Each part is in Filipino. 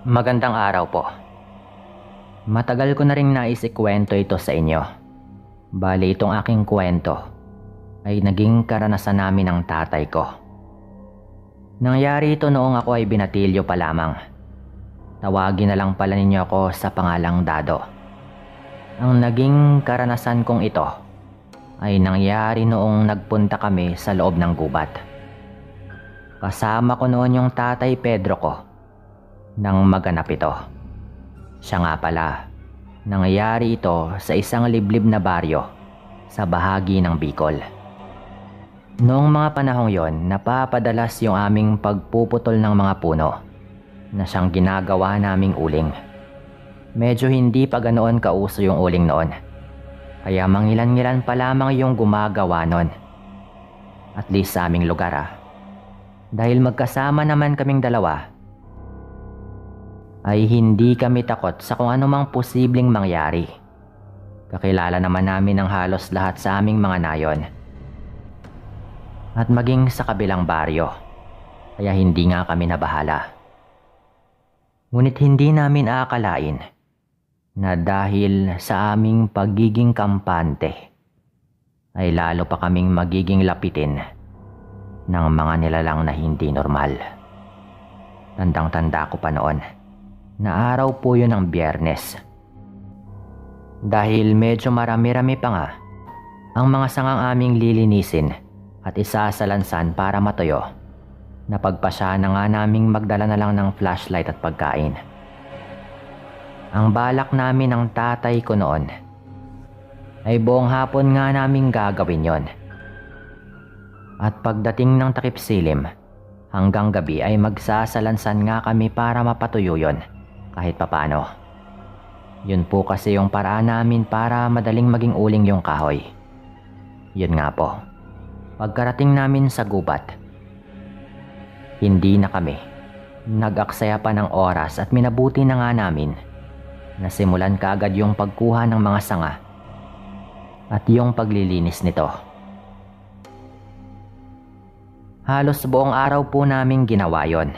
Magandang araw po. Matagal ko na ring nais ikwento ito sa inyo. Bali itong aking kwento ay naging karanasan namin ng tatay ko. Nangyari ito noong ako ay binatilyo pa lamang. Tawagin na lang pala ninyo ako sa pangalang Dado. Ang naging karanasan kong ito ay nangyari noong nagpunta kami sa loob ng gubat. Kasama ko noon yung tatay Pedro ko nang maganap ito. Siya nga pala, nangyari ito sa isang liblib na baryo sa bahagi ng Bicol. Noong mga panahong yon, napapadalas yung aming pagpuputol ng mga puno na siyang ginagawa naming uling. Medyo hindi pa ganoon kauso yung uling noon, kaya mangilan-ngilan pa lamang yung gumagawa noon. At least sa aming lugar Dahil magkasama naman kaming dalawa, ay hindi kami takot sa kung anumang posibleng mangyari. Kakilala naman namin ang halos lahat sa aming mga nayon. At maging sa kabilang baryo, kaya hindi nga kami nabahala. Ngunit hindi namin aakalain na dahil sa aming pagiging kampante, ay lalo pa kaming magiging lapitin ng mga nilalang na hindi normal. Tandang-tanda ko pa noon na araw po yun ng Biyernes. Dahil medyo marami-rami pa nga ang mga sangang aming lilinisin at isasalansan para matuyo, napagpasya na nga naming magdala na lang ng flashlight at pagkain. Ang balak namin ng tatay ko noon ay buong hapon nga naming gagawin yon. At pagdating ng takip silim, hanggang gabi ay magsasalansan nga kami para mapatuyo yon kahit papano. Yun po kasi yung paraan namin para madaling maging uling yung kahoy. Yun nga po, pagkarating namin sa gubat, hindi na kami nag-aksaya pa ng oras at minabuti na nga namin na simulan kaagad yung pagkuha ng mga sanga at yung paglilinis nito. Halos buong araw po namin ginawa yon.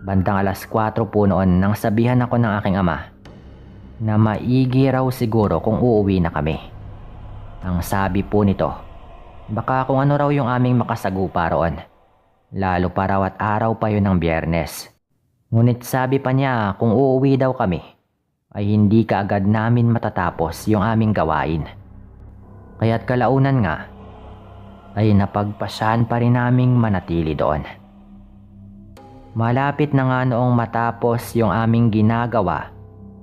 Bandang alas 4 po noon nang sabihan ako ng aking ama na maigi raw siguro kung uuwi na kami. Ang sabi po nito, baka kung ano raw yung aming makasagupa roon, lalo pa raw at araw pa yun ng Biyernes. Ngunit sabi pa niya kung uuwi daw kami, ay hindi kaagad namin matatapos yung aming gawain. Kaya't kalaunan nga, ay napagpasyahan pa rin naming manatili doon. Malapit na nga noong matapos yung aming ginagawa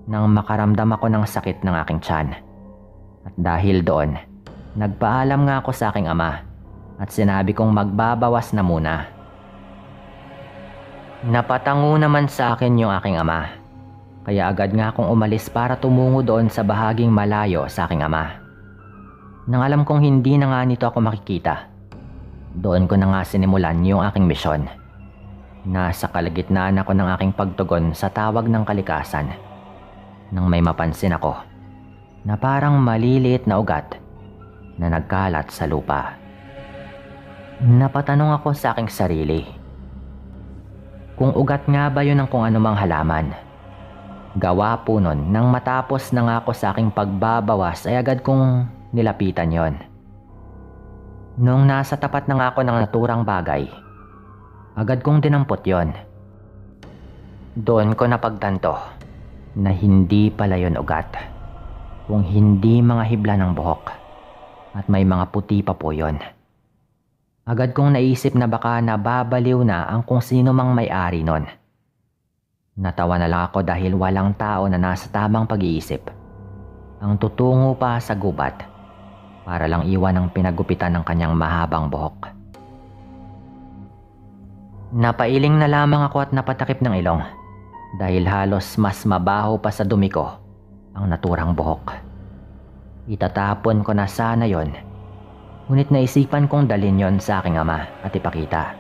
nang makaramdam ako ng sakit ng aking tiyan. At dahil doon, nagpaalam nga ako sa aking ama at sinabi kong magbabawas na muna. Napatango naman sa akin yung aking ama, kaya agad nga akong umalis para tumungo doon sa bahaging malayo sa aking ama. Nang alam kong hindi na nga nito ako makikita, doon ko na nga sinimulan yung aking misyon. Nasa kalagitnaan ako ng aking pagtugon sa tawag ng kalikasan nang may mapansin ako na parang maliliit na ugat na nagkalat sa lupa. Napatanong ako sa aking sarili kung ugat nga ba yun ng kung anumang halaman. Gawa po nun nang matapos na nga ako sa aking pagbabawas ay agad kong nilapitan yon. Nung nasa tapat na nga ako ng naturang bagay, agad kong dinampot yon. Doon ko napagtanto na hindi pala yon ugat, kung hindi mga hibla ng buhok, at may mga puti pa po yon. Agad kong naisip na baka nababaliw na ang kung sino mang may-ari nun. Natawa na lang ako dahil walang tao na nasa tamang pag-iisip ang tutungo pa sa gubat para lang iwan ang pinagupitan ng kanyang mahabang buhok. Napailing na lamang ako at napatakip ng ilong dahil halos mas mabaho pa sa dumi ko ang naturang buhok. Itatapon ko na sana yon, ngunit naisipan kong dalhin yon sa aking ama at ipakita.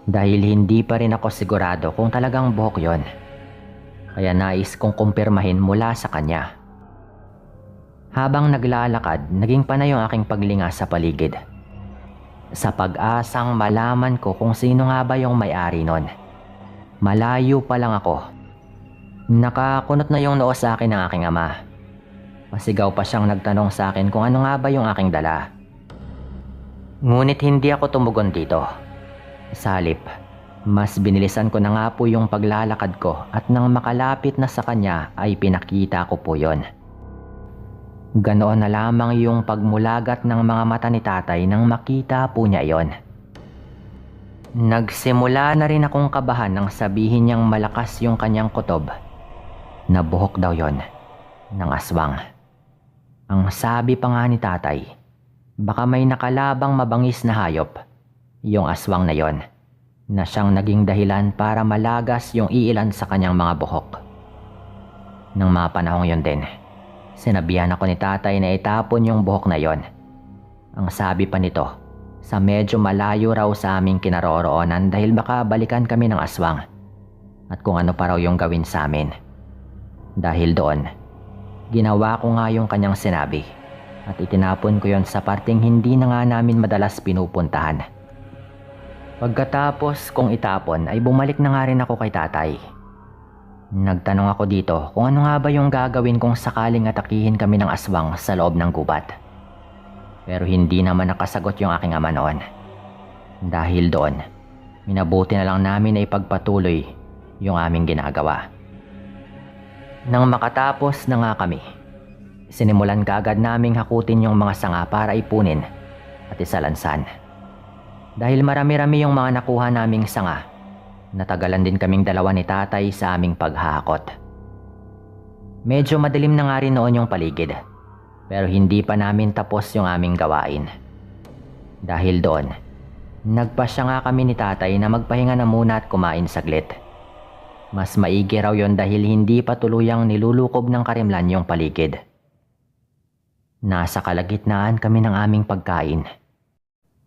Dahil hindi pa rin ako sigurado kung talagang buhok yon, kaya nais kong kumpirmahin mula sa kanya. Habang naglalakad, naging panay ang aking paglinga sa paligid, sa pag-asang malaman ko kung sino nga ba yung may-ari nun. Malayo pa lang ako. Nakakunot na yung noo sa akin ng aking ama. Pasigaw pa siyang nagtanong sa akin kung ano nga ba yung aking dala. Ngunit hindi ako tumugon dito. Sa halip, mas binilisan ko na nga po yung paglalakad ko at nang makalapit na sa kanya ay pinakita ko po yon. Ganoon na lamang yung pagmulagat ng mga mata ni tatay nang makita po niya yon. Nagsimula na rin akong kabahan nang sabihin niyang malakas yung kanyang kutob. Na buhok daw yon ng aswang. Ang sabi pa nga ni tatay, baka may nakalabang mabangis na hayop, yung aswang na yon, na siyang naging dahilan para malagas yung iilan sa kanyang mga buhok. Nang mga panahong yon din, sinabihan ako ni tatay na itapon yung buhok na yon. Ang sabi pa nito, sa medyo malayo raw sa aming kinaroroonan dahil baka balikan kami ng aswang at kung ano pa raw yung gawin sa amin. Dahil doon, ginawa ko nga yung kanyang sinabi at itinapon ko yon sa parteng hindi na nga namin madalas pinupuntahan. Pagkatapos kong itapon ay bumalik na nga rin ako kay tatay. Nagtanong ako dito kung ano nga ba yung gagawin kung sakaling atakihin kami ng aswang sa loob ng gubat. Pero hindi naman nakasagot yung aking ama noon. Dahil doon, minabuti na lang namin na ipagpatuloy yung aming ginagawa. Nang makatapos na nga kami, sinimulan kaagad naming hakutin yung mga sanga para ipunin at isalansan. Dahil marami-rami yung mga nakuha naming sanga, natagalan din kaming dalawa ni tatay sa aming paghahakot. Medyo madilim na nga rin noon yung paligid, pero hindi pa namin tapos yung aming gawain. Dahil doon, nagpasya nga kami ni tatay na magpahinga na muna at kumain saglit. Mas maigi raw yon dahil hindi pa tuluyang nilulukob ng karimlan yung paligid. Nasa kalagitnaan kami ng aming pagkain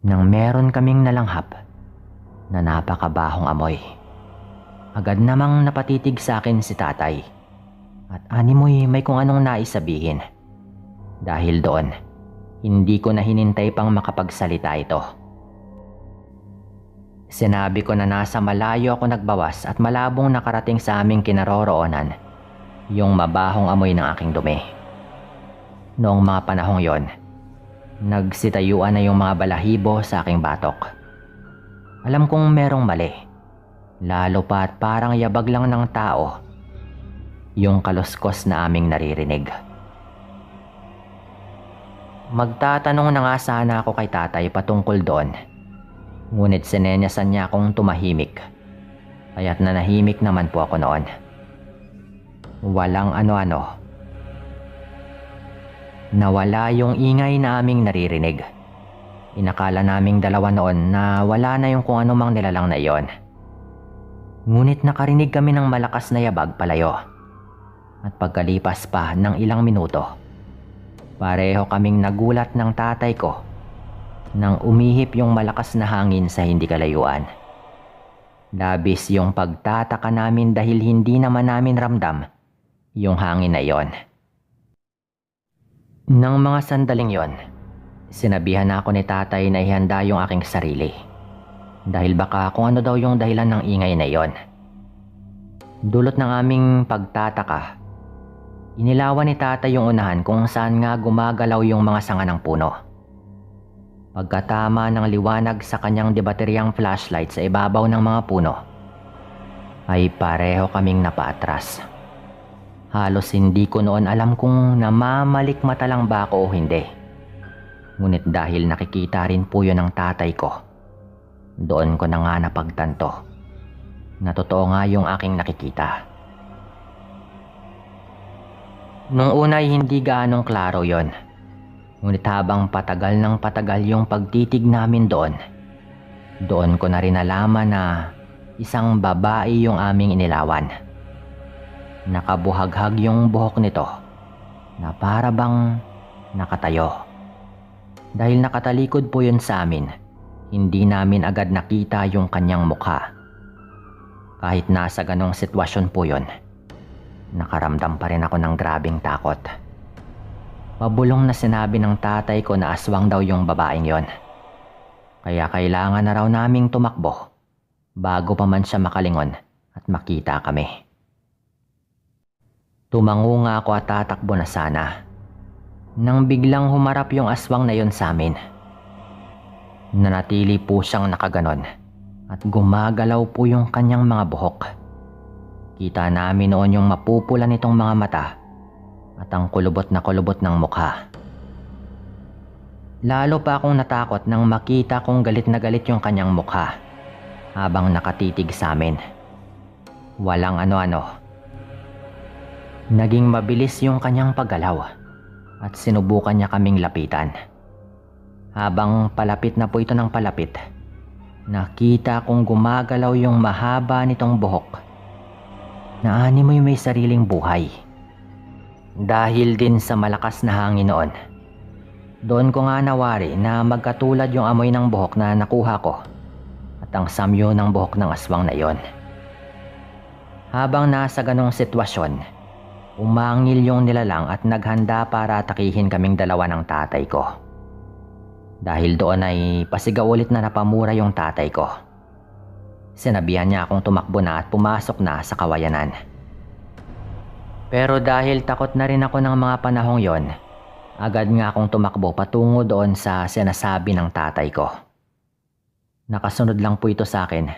nang meron kaming nalanghap na napakabahong amoy. Agad namang napatitig sa akin si tatay at animoy may kung anong nais sabihin. Dahil doon, hindi ko na hinintay pang makapagsalita ito. Sinabi ko na nasa malayo ako nagbawas at malabong nakarating sa aming kinaroroonan yung mabahong amoy ng aking dumi. Noong mga panahong yon, nagsitayuan na yung mga balahibo sa aking batok. Alam kong merong mali, lalo pa at parang yabag lang ng tao yung kaluskos na aming naririnig. Magtatanong na nga sana ako kay tatay patungkol doon. Ngunit sinenyasan niya akong tumahimik. Kaya't nanahimik naman po ako noon. Walang ano-ano. Nawala yung ingay na aming naririnig. Inakala naming dalawa noon na wala na yung kung anumang nilalang na iyon. Ngunit nakarinig kami ng malakas na yabag palayo. At pagkalipas pa ng ilang minuto, pareho kaming nagulat ng tatay ko nang umihip yung malakas na hangin sa hindi kalayuan. Labis yung pagtataka namin dahil hindi naman namin ramdam yung hangin na yon. Nang mga sandaling yon, sinabihan ako ni tatay na ihanda yung aking sarili. Dahil baka kung ano daw yung dahilan ng ingay na yon. Dulot ng aming pagtataka, inilawan ni tatay yung unahan kung saan nga gumagalaw yung mga sanga ng puno. Pagkatama ng liwanag sa kanyang debateryang flashlight sa ibabaw ng mga puno, ay pareho kaming napaatras. Halos hindi ko noon alam kung namamalikmata lang ba ako o hindi. Ngunit dahil nakikita rin po yun ng tatay ko, doon ko na nga napagtanto na totoo nga yung aking nakikita. Nung una ay hindi gaanong klaro yon. Ngunit habang patagal ng patagal yung pagtitig namin doon ko na rin nalaman na isang babae yung aming inilawan. Nakabuhaghag yung buhok nito na para bang nakatayo. Dahil nakatalikod po yun sa amin, hindi namin agad nakita yung kanyang mukha. Kahit nasa ganong sitwasyon po yun, nakaramdam pa rin ako ng grabing takot. Pabulong na sinabi ng tatay ko na aswang daw yung babaeng yon. Kaya kailangan na raw naming tumakbo bago pa man siya makalingon at makita kami. Tumango nga ako at tatakbo na sana nang biglang humarap yung aswang na yon sa amin. Nanatili po siyang nakaganon at gumagalaw po yung kanyang mga buhok. Kita namin noon yung mapupula nitong mga mata at ang kulubot ng mukha. Lalo pa akong natakot nang makita kong galit na galit yung kanyang mukha habang nakatitig sa amin. Walang ano-ano. Naging mabilis yung kanyang paggalaw at sinubukan niya kaming lapitan. Habang palapit na po ito ng palapit, nakita kong gumagalaw yung mahaba nitong buhok na animoy may sariling buhay. Dahil din sa malakas na hangin noon, doon ko nga nawari na magkatulad yung amoy ng buhok na nakuha ko at ang samyo ng buhok ng aswang na iyon. Habang nasa ganong sitwasyon, umangil yung nilalang at naghanda para atakihin kaming dalawa ng tatay ko. Dahil doon ay pasigaw ulit na napamura yung tatay ko. Sinabihan niya akong tumakbo na at pumasok na sa kawayanan. Pero dahil takot na rin ako ng mga panahong yon, agad nga akong tumakbo patungo doon sa sinasabi ng tatay ko. Nakasunod lang po ito sa akin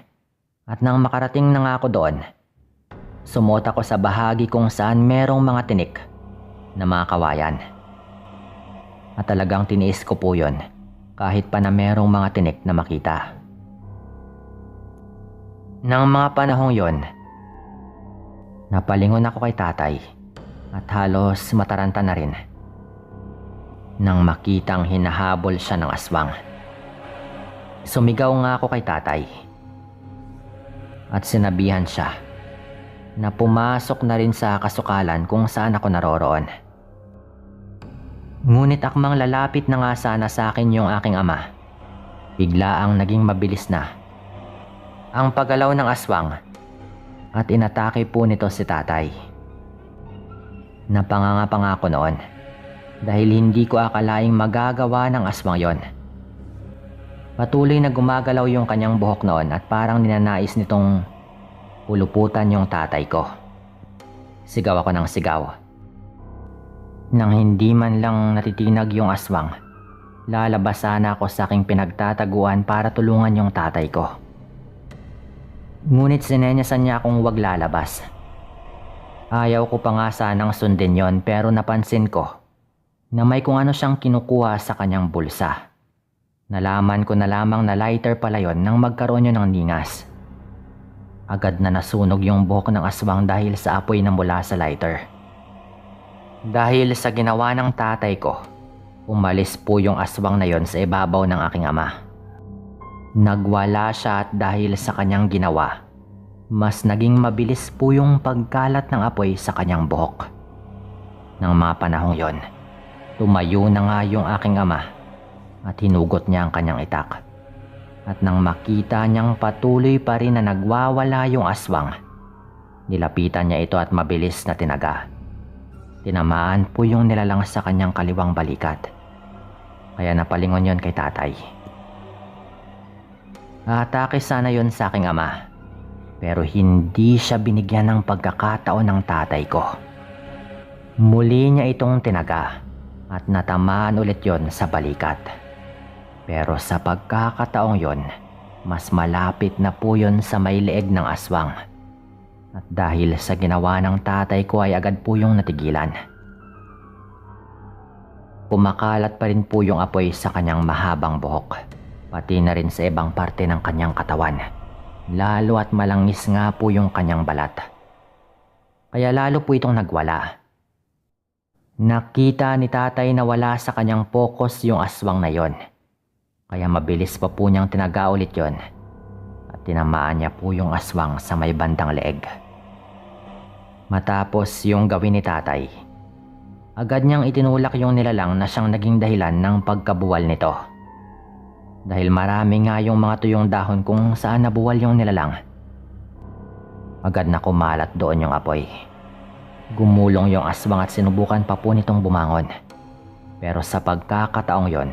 at nang makarating na nga ako doon, sumuot ako sa bahagi kung saan merong mga tinik na mga kawayan. At talagang tiniis ko po yun kahit pa na merong mga tinik na makita. Nang mga panahong yon, napalingon ako kay tatay at halos mataranta na rin nang makitang hinahabol siya ng aswang. Sumigaw nga ako kay tatay at sinabihan siya na pumasok na rin sa kasukalan kung saan ako naroroon. Ngunit akmang lalapit na nga sana sa akin yung aking ama, bigla ang naging mabilis na ang paggalaw ng aswang at inatake po nito si tatay. Napanganga nga ako noon dahil hindi ko akalaing magagawa ng aswang yon. Patuloy na gumagalaw yung kanyang buhok noon at parang ninanais nitong puluputan yung tatay ko. Sigaw ako ng sigaw. Nang hindi man lang natitinag yung aswang, lalabas sana ako sa aking pinagtataguan para tulungan yung tatay ko. Ngunit sinenyasan niya akong wag lalabas. Ayaw ko pa nga sanang sundin yon pero napansin ko na may kung ano siyang kinukuha sa kanyang bulsa. Nalaman ko na lamang na lighter pala yon nang magkaroon yun ng ningas. Agad na nasunog yung buhok ng aswang dahil sa apoy na mula sa lighter. Dahil sa ginawa ng tatay ko, umalis po yung aswang na yon sa ibabaw ng aking ama. Nagwala siya at dahil sa kanyang ginawa, mas naging mabilis po yung pagkalat ng apoy sa kanyang buhok. Nang mga panahong yon, tumayo na nga yung aking ama at hinugot niya ang kanyang itak. At nang makita niyang patuloy pa rin na nagwawala yung aswang, nilapitan niya ito at mabilis na tinaga. Tinamaan po yung nilalang sa kanyang kaliwang balikat. Kaya napalingon yon kay tatay. Atake sana yon sa aking ama, pero hindi siya binigyan ng pagkakataon ng tatay ko. Muli niya itong tinaga at natamaan ulit yon sa balikat. Pero sa pagkakataong yon, mas malapit na po yon sa may leeg ng aswang. At dahil sa ginawa ng tatay ko ay agad po yung natigilan. Kumakalat pa rin po yung apoy sa kanyang mahabang buhok, pati na rin sa ibang parte ng kanyang katawan. Lalo at malangis nga po yung kanyang balat. Kaya lalo po itong nagwala. Nakita ni tatay na wala sa kanyang focus yung aswang na yon. Kaya mabilis pa po niyang tinaga ulit yon at tinamaan niya po yung aswang sa may bandang leeg. Matapos yung gawin ni tatay, agad niyang itinulak yung nilalang na siyang naging dahilan ng pagkabuwal nito. Dahil marami nga yung mga tuyong dahon kung saan nabuwal yung nilalang. Agad na kumalat doon yung apoy. Gumulong yung aswang at sinubukan pa po nitong bumangon. Pero sa pagkakataong yon,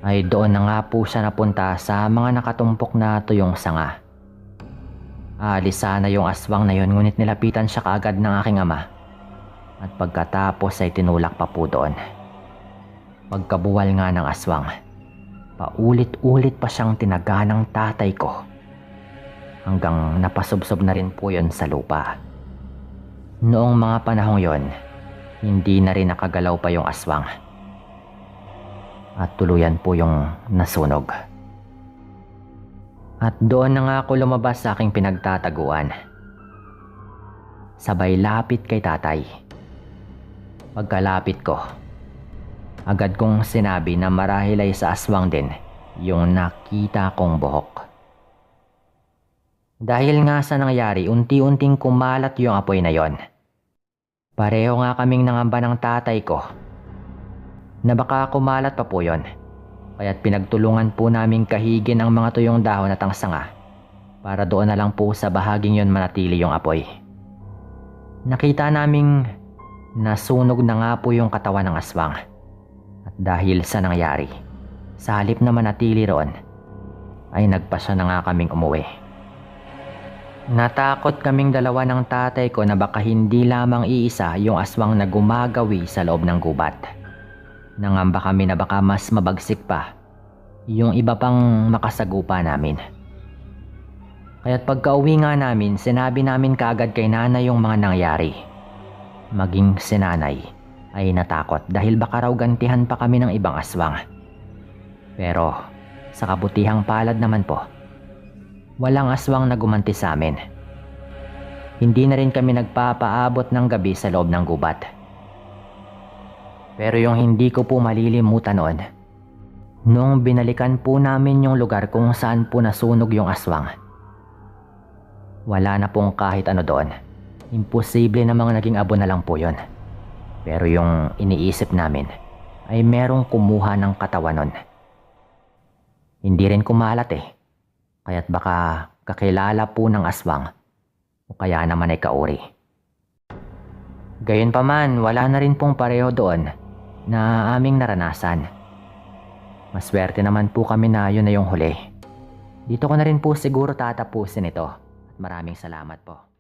ay doon na nga po siya napunta sa mga nakatumpok na tuyong sanga. Aalis sana yung aswang na yun ngunit nilapitan siya kaagad ng aking ama. At pagkatapos ay tinulak pa po doon. Pagkabuwal nga ng aswang, paulit-ulit pa siyang tinaga ng tatay ko. Hanggang napasubsob na rin po yun sa lupa. Noong mga panahong yon, hindi na rin nakagalaw pa yung aswang. At tuluyan po yung nasunog. At doon na nga ako lumabas sa aking pinagtataguan. Sabay lapit kay tatay. Pagkalapit ko, agad kong sinabi na marahil ay sa aswang din yung nakita kong buhok. Dahil nga sa nangyari, unti-unting kumalat yung apoy na yon. Pareho nga kaming nangamba ng tatay ko na baka kumalat pa po yon. Kaya't pinagtulungan po naming kahigin ang mga tuyong dahon at ang sanga para doon na lang po sa bahaging yon manatili yung apoy. Nakita naming nasunog na nga po yung katawan ng aswang. At dahil sa nangyari, sa halip na manatili roon, ay nagpasya na nga kaming umuwi. Natakot kaming dalawa ng tatay ko na baka hindi lamang iisa yung aswang na gumagawi sa loob ng gubat. Nangamba kami na baka mas mabagsik pa yung iba pang makasagupa namin. Kaya't pagka-uwi nga namin, sinabi namin kaagad kay nanay yung mga nangyari. Maging si nanay ay natakot dahil baka raw gantihan pa kami ng ibang aswang. Pero sa kabutihang palad naman po, walang aswang na gumanti sa amin. Hindi na rin kami nagpapaabot ng gabi sa loob ng gubat. Pero yung hindi ko po malilimutan noon, nung binalikan po namin yung lugar kung saan po nasunog yung aswang. Wala na pong kahit ano doon. Imposible na mga naging abo na lang po yun. Pero yung iniisip namin ay merong kumuha ng katawan nun. Hindi rin kumalat eh. Kaya't baka kakilala po ng aswang o kaya naman ay kauri. Gayunpaman, wala na rin pong pareho doon na aming naranasan. Maswerte naman po kami na yun na yung huli. Dito ko na rin po siguro tatapusin ito. At maraming salamat po.